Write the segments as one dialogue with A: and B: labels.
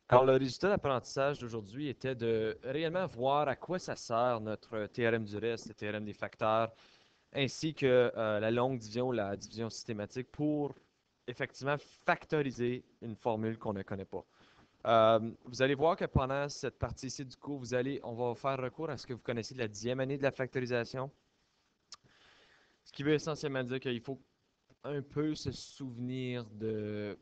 A: Alors, le résultat d'apprentissage d'aujourd'hui était de réellement voir à quoi ça sert notre théorème du reste, le théorème des facteurs, ainsi que la longue division, la division systématique pour effectivement factoriser une formule qu'on ne connaît pas. Vous allez voir que pendant cette partie-ci du cours, on va faire recours à ce que vous connaissez de la 10e année de la factorisation, ce qui veut essentiellement dire qu'il faut un peu se souvenir de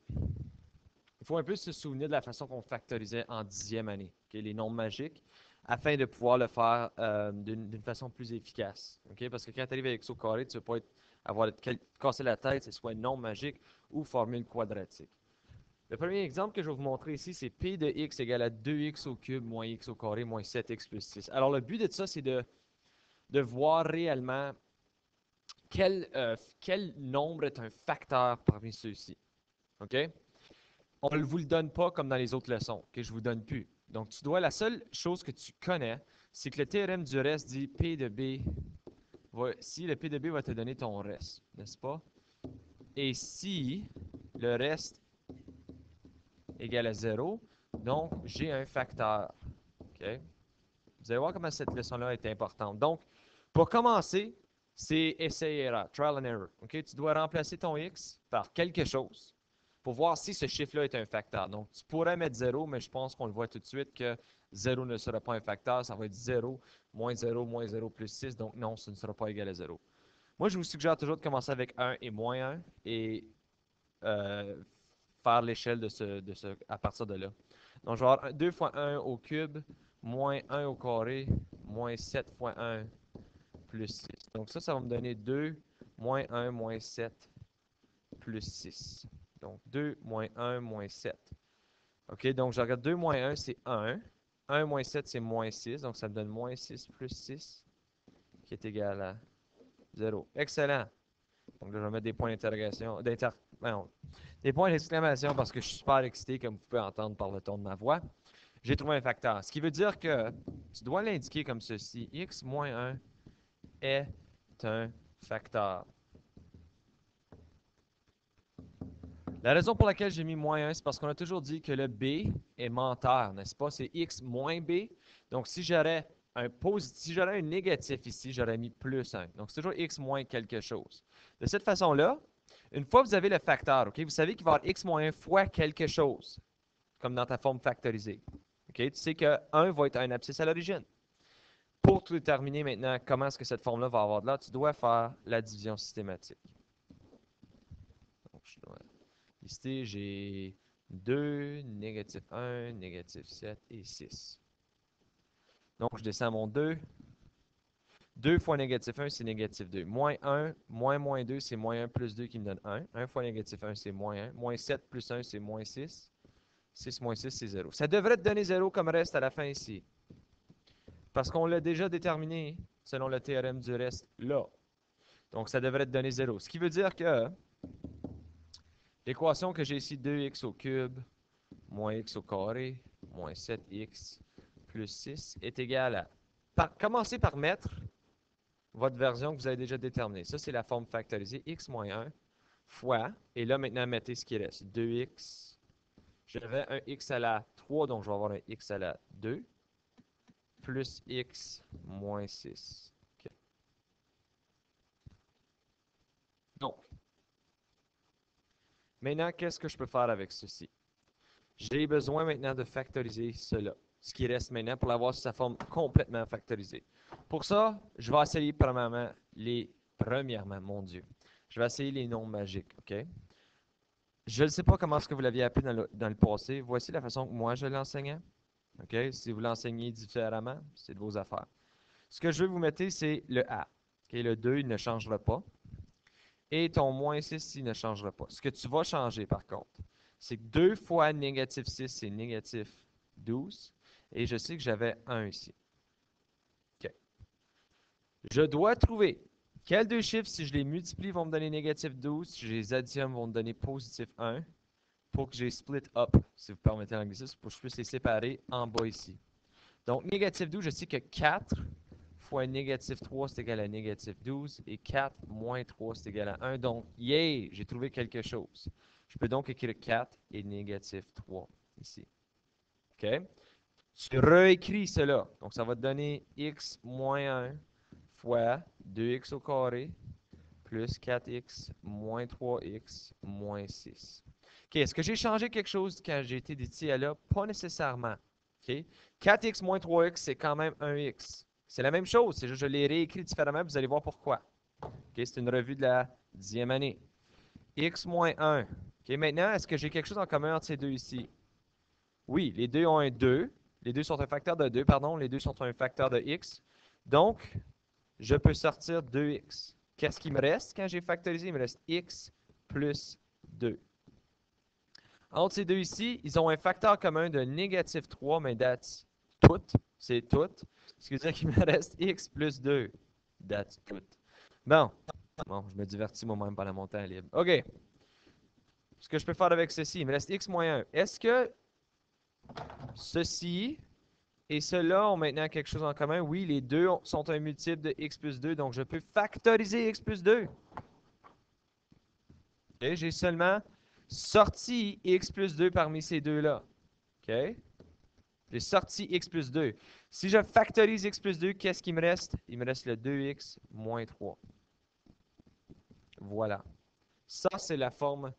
A: il faut un peu se souvenir de la façon qu'on factorisait en 10e année, okay, les nombres magiques, afin de pouvoir le faire d'une façon plus efficace. Okay? Parce que quand tu arrives avec x au carré, tu ne vas pas avoir à te casser la tête, c'est soit un nombre magique ou formule quadratique. Le premier exemple que je vais vous montrer ici, c'est p de x égale à 2x au cube moins x au carré moins 7x plus 6. Alors, le but de ça, c'est de voir réellement quel nombre est un facteur parmi ceux-ci. OK? On ne vous le donne pas comme dans les autres leçons, que je vous donne plus. Donc, la seule chose que tu connais, c'est que le théorème du reste dit P de B, si le P de B va te donner ton reste, n'est-ce pas? Et si le reste égale à 0, donc j'ai un facteur. OK? Vous allez voir comment cette leçon-là est importante. Donc, pour commencer, c'est essai et erreur, trial and error. OK? Tu dois remplacer ton x par quelque chose pour voir si ce chiffre-là est un facteur. Donc, tu pourrais mettre 0, mais je pense qu'on le voit tout de suite que 0 ne sera pas un facteur. Ça va être 0, moins 0 plus 6. Donc, non, ce ne sera pas égal à 0. Moi, je vous suggère toujours de commencer avec 1 et moins 1 et euh, faire l'échelle à partir de là. Donc, je vais avoir 2 fois 1 au cube, moins 1 au carré, moins 7 fois 1 plus 6. Donc, ça va me donner 2, moins 1, moins 7 plus 6. Donc, 2 moins 1 moins 7. OK, donc je regarde 2 moins 1, c'est 1. 1 moins 7, c'est moins 6. Donc, ça me donne moins 6 plus 6, qui est égal à 0. Excellent. Donc, là, je vais mettre des points d'interrogation, des points d'exclamation parce que je suis super excité, comme vous pouvez entendre par le ton de ma voix. J'ai trouvé un facteur. Ce qui veut dire que tu dois l'indiquer comme ceci. X moins 1 est un facteur. La raison pour laquelle j'ai mis moins 1, c'est parce qu'on a toujours dit que le B est menteur, n'est-ce pas? C'est X moins B. Donc, si j'aurais un négatif ici, j'aurais mis plus 1. Donc, c'est toujours X moins quelque chose. De cette façon-là, une fois que vous avez le facteur, OK, vous savez qu'il va y avoir X moins 1 fois quelque chose, comme dans ta forme factorisée. OK? Tu sais que 1 va être un abscisse à l'origine. Pour tout déterminer maintenant comment est-ce que cette forme-là va avoir de là, tu dois faire la division systématique. Donc, je dois lister, j'ai 2, négatif 1, négatif 7 et 6. Donc, je descends mon 2. 2 fois négatif 1, c'est négatif 2. Moins 1, moins 2, c'est moins 1 plus 2 qui me donne 1. 1 fois négatif 1, c'est moins 1. Moins 7 plus 1, c'est moins 6. 6 moins 6, c'est 0. Ça devrait te donner 0 comme reste à la fin ici. Parce qu'on l'a déjà déterminé selon le théorème du reste là. Donc, ça devrait te donner 0. Ce qui veut dire que l'équation que j'ai ici, 2x au cube moins x au carré moins 7x plus 6 est égale à... Commencez par mettre votre version que vous avez déjà déterminée. Ça, c'est la forme factorisée. X moins 1 fois, et là, maintenant, mettez ce qui reste. 2x. J'avais un x à la 3, donc je vais avoir un x à la 2, plus x moins 6. OK. Donc, maintenant, qu'est-ce que je peux faire avec ceci? J'ai besoin maintenant de factoriser cela. Ce qui reste maintenant pour l'avoir sous sa forme complètement factorisée. Pour ça, je vais essayer premièrement, mon Dieu, je vais essayer les nombres magiques, OK? Je ne sais pas comment est-ce que vous l'aviez appris dans le passé. Voici la façon que moi je l'enseignais. OK? Si vous l'enseignez différemment, c'est de vos affaires. Ce que je veux vous mettre, c'est le A. OK? Le 2, il ne changera pas. Et ton moins 6, il ne changera pas. Ce que tu vas changer, par contre, c'est que 2 fois négatif 6, c'est négatif 12. Et je sais que j'avais 1 ici. OK. Je dois trouver quels deux chiffres, si je les multiplie, vont me donner négatif 12, si je les additionne, vont me donner positif 1, pour que j'ai split up, si vous permettez l'anglicisme, pour que je puisse les séparer en bas ici. Donc, négatif 12, je sais que 4 fois négatif 3, c'est égal à négatif 12, et 4 moins 3, c'est égal à 1. Donc, yay, j'ai trouvé quelque chose. Je peux donc écrire 4 et négatif 3 ici. OK? Tu réécris cela. Donc, ça va te donner x moins 1 fois 2x au carré plus 4x moins 3x moins 6. OK, est-ce que j'ai changé quelque chose quand j'ai été d'ici à là? Pas nécessairement. OK? 4x moins 3x, c'est quand même 1x. C'est la même chose, c'est juste que je l'ai réécrit différemment, vous allez voir pourquoi. OK, c'est une revue de la 10e année. X moins 1. OK, maintenant, est-ce que j'ai quelque chose en commun entre ces deux ici? Oui, les deux ont un 2. Les deux sont un facteur de 2, pardon. Les deux sont un facteur de x. Donc, je peux sortir 2x. Qu'est-ce qui me reste quand j'ai factorisé? Il me reste x plus 2. Entre ces deux ici, ils ont un facteur commun de négatif 3, mais that's tout. C'est tout. Ce qui veut dire qu'il me reste x plus 2. That's tout. Bon. Bon, je me divertis moi-même pendant mon temps libre. OK. Ce que je peux faire avec ceci, il me reste x moins 1. Est-ce que ceci et cela ont maintenant quelque chose en commun? Oui, les deux sont un multiple de x plus 2, donc je peux factoriser x plus 2. Okay? J'ai seulement sorti x plus 2 parmi ces deux-là. OK? J'ai sorti x plus 2. Si je factorise x plus 2, qu'est-ce qui me reste? Il me reste le 2x moins 3. Voilà. Ça, c'est la forme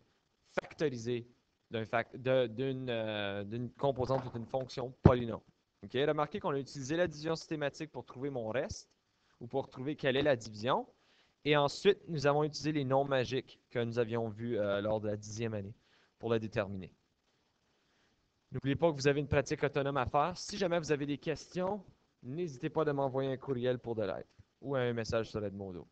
A: factorisée d'une composante ou d'une fonction polynôme. OK? Remarquez qu'on a utilisé la division systématique pour trouver mon reste ou pour trouver quelle est la division. Et ensuite, nous avons utilisé les nombres magiques que nous avions vus lors de la 10e année pour le déterminer. N'oubliez pas que vous avez une pratique autonome à faire. Si jamais vous avez des questions, n'hésitez pas à m'envoyer un courriel pour de l'aide ou un message sur Edmodo.